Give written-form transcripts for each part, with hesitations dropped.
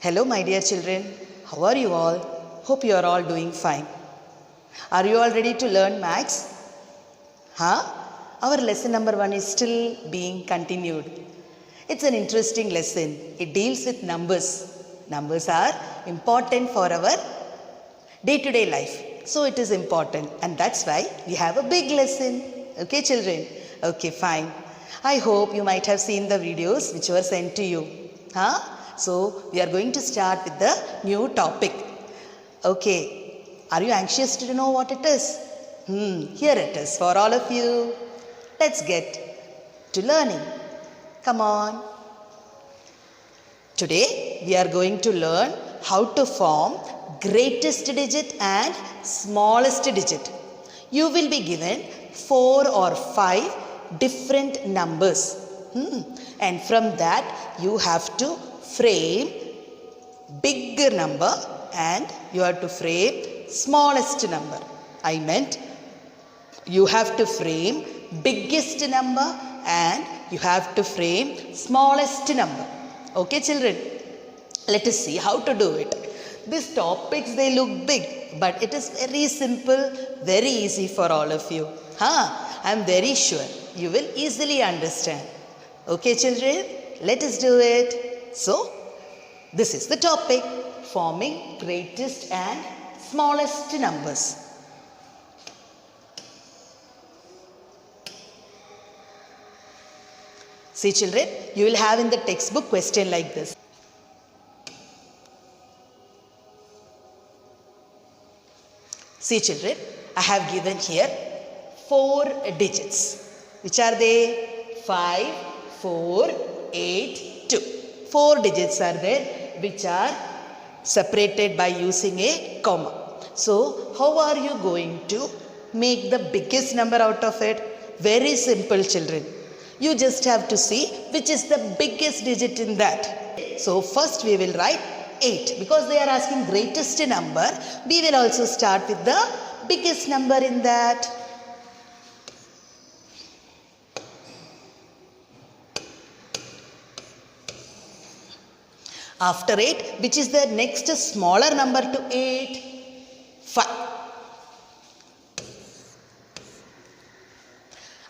Hello, my dear children. How are you all? Hope you are all doing fine. Are you all ready to learn maths? Huh? Our lesson number 1 is still being continued. It's an interesting lesson. It deals with numbers. Numbers are important for our day-to-day life. So it is important, and that's why we have a big lesson. Okay, children? Okay, fine. I hope you might have seen the videos which were sent to you. Huh? So we are going to start with the new topic. Okay. Are you anxious to know what it is? Here it is for all of you. Let's get to learning. Come on. Today we are going to learn how to form greatest digit and smallest digit. You will be given 4 or 5 different numbers. And from that you have to frame bigger number and you have to frame smallest number. I meant you have to frame biggest number and you have to frame smallest number. Okay, children? Let us see how to do it. These topics, they look big, but it is very simple, very easy for all of you. I am very sure you will easily understand. Okay, children? Let us do it. So, this is the topic, forming greatest and smallest numbers. See, children, you will have in the textbook question like this. See, children, I have given here 4 digits. Which are they? 5, 4, 8, 2. 4 digits are there which are separated by using a comma. So, how are you going to make the biggest number out of it? Very simple, children. You just have to see which is the biggest digit in that. So, first we will write 8. Because they are asking greatest number, we will also start with the biggest number in that. After 8, which is the next smaller number to 8? 5.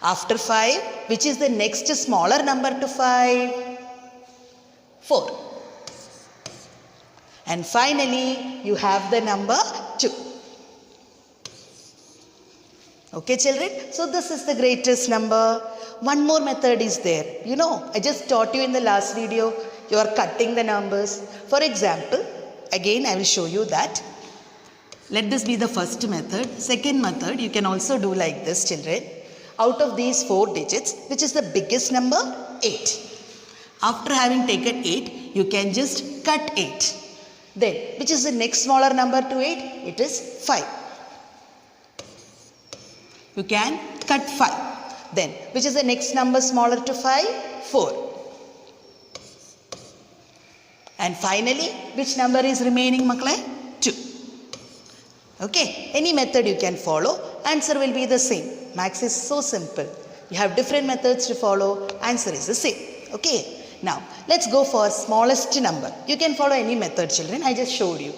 After 5, which is the next smaller number to 5? 4. And finally, you have the number 2. Okay, children? So, this is the greatest number. One more method is there. You know, I just taught you in the last video. You are cutting the numbers. For example, again I will show you that. Let this be the first method. Second method, you can also do like this, children. Out of these 4 digits, which is the biggest number? 8. After having taken 8, you can just cut 8. Then, which is the next smaller number to 8? It is 5. You can cut 5. Then, which is the next number smaller to 5? 4. And finally, which number is remaining, Maklai? 2. Okay, any method you can follow, answer will be the same. Maths is so simple. You have different methods to follow, answer is the same. Okay, now let's go for smallest number. You can follow any method, children. I just showed you.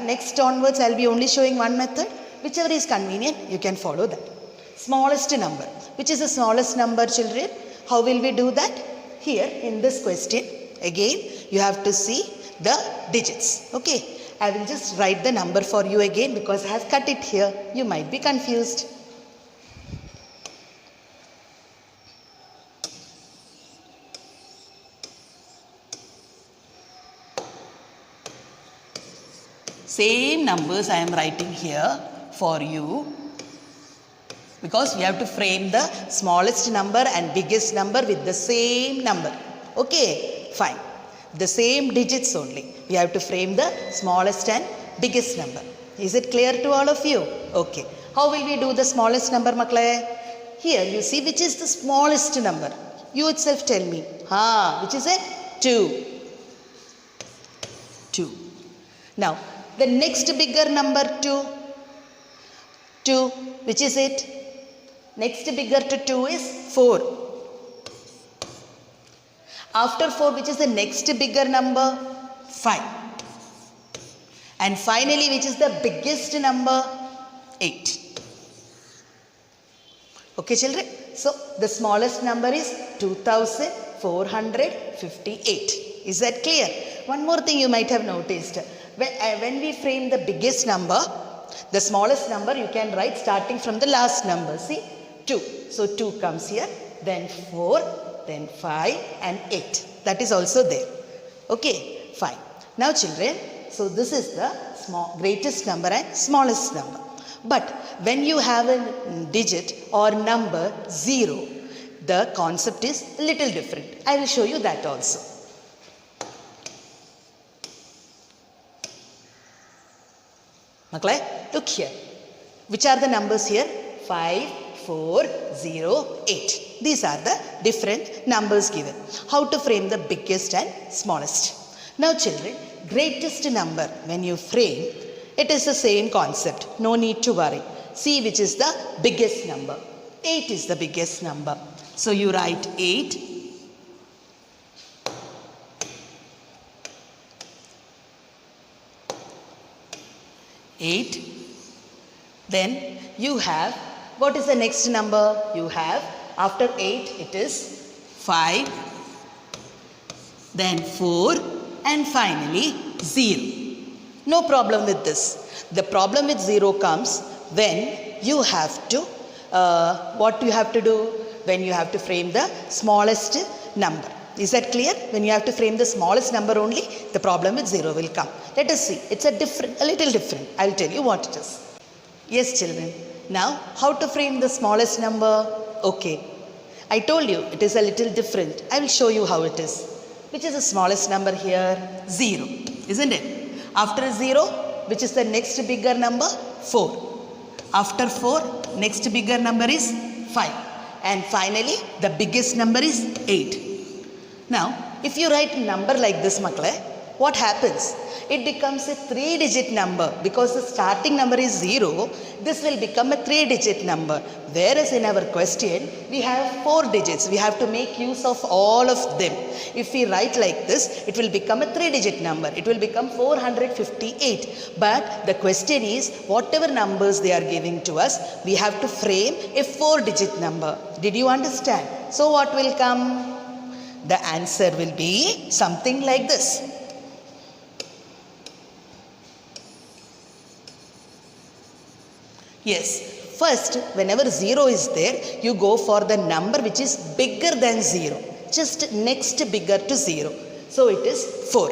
Next onwards, I will be only showing one method. Whichever is convenient, you can follow that. Smallest number. Which is the smallest number, children? How will we do that? Here in this question, again, you have to see the digits. Okay, I will just write the number for you again because I have cut it here. You might be confused. Same numbers I am writing here for you because we have to frame the smallest number and biggest number with the same number. Okay, fine. The same digits only. We have to frame the smallest and biggest number. Is it clear to all of you? Okay. How will we do the smallest number, Maklaya? Here you see which is the smallest number. You itself tell me. Which is it? 2. 2. Now, the next bigger number 2. 2. Which is it? Next bigger to 2 is 4. After 4, which is the next bigger number? 5. And finally, which is the biggest number? 8. Okay, children. So, the smallest number is 2458. Is that clear? One more thing you might have noticed. When we frame the biggest number, the smallest number you can write starting from the last number. See? 2. So, 2 comes here. Then 4. Then 5 and 8. That is also there. Okay, fine. Now children, so this is the greatest number and smallest number. But when you have a digit or number 0, the concept is a little different. I will show you that also. Okay, look here. Which are the numbers here? 5, 4, 0, 8. These are the different numbers given. How to frame the biggest and smallest. Now children, greatest number, when you frame, it is the same concept. No need to worry. See which is the biggest number. 8 is the biggest number. So you write 8. Then you have, what is the next number? You have, after 8 it is 5, then 4 and finally 0. No problem with this. The problem with 0 comes when you have to, what you have to do? When you have to frame the smallest number. Is that clear? When you have to frame the smallest number only, the problem with 0 will come. Let us see. It's a little different. I will tell you what it is. Yes, children. Now, how to frame the smallest number? Okay. I told you it is a little different. I will show you how it is. Which is the smallest number here? 0. Isn't it? After 0, which is the next bigger number? 4. After 4, next bigger number is 5. And finally, the biggest number is 8. Now, if you write a number like this, Makle, what happens? It becomes a 3-digit number because the starting number is 0. This will become a 3-digit number. Whereas in our question, we have 4 digits. We have to make use of all of them. If we write like this, it will become a 3-digit number. It will become 458. But the question is, whatever numbers they are giving to us, we have to frame a 4-digit number. Did you understand? So what will come? The answer will be something like this. Yes, first whenever 0 is there, you go for the number which is bigger than 0. Just next bigger to 0. So it is 4.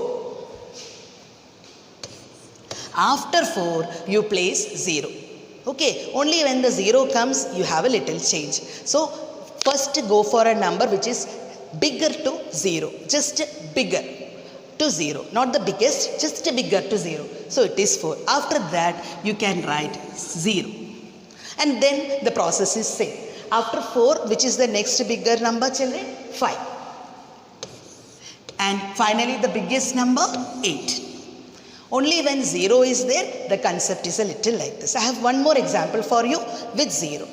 After 4, you place 0. Okay, only when the 0 comes, you have a little change. So first go for a number which is bigger to 0. Just bigger to 0. Not the biggest, just bigger to 0. So it is 4. After that, you can write 0. And then the process is same. After 4, which is the next bigger number, children? 5. And finally, the biggest number? 8. Only when 0 is there, the concept is a little like this. I have one more example for you with 0.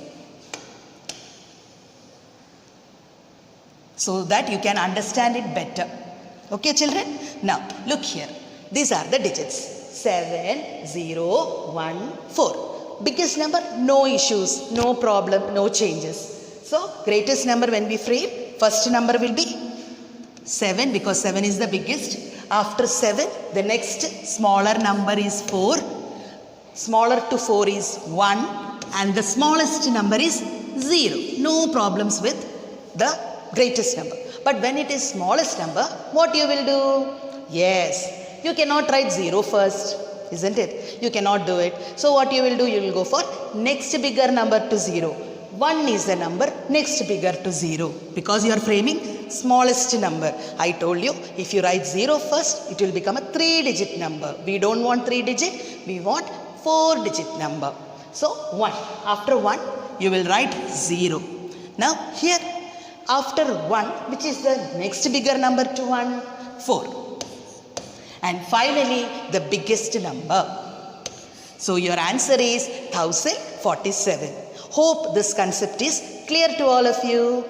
So that you can understand it better. Okay, children? Now, look here. These are the digits. 7, 0, 1, 4. Biggest number, no issues, no problem, no changes. So, greatest number when we frame, first number will be 7 because 7 is the biggest. After 7, the next smaller number is 4. Smaller to 4 is 1. And the smallest number is 0. No problems with the greatest number. But when it is smallest number, what you will do? Yes, you cannot write 0 first. Isn't it? You cannot do it. So what you will do? You will go for next bigger number to 0. 1 is the number next bigger to 0 because you are framing smallest number. I told you if you write 0 first, it will become a 3-digit number. We don't want 3-digit. We want 4-digit number. So 1. After 1, you will write 0. Now here after 1, which is the next bigger number to 1? 4. And finally, the biggest number. So your answer is 1047. Hope this concept is clear to all of you.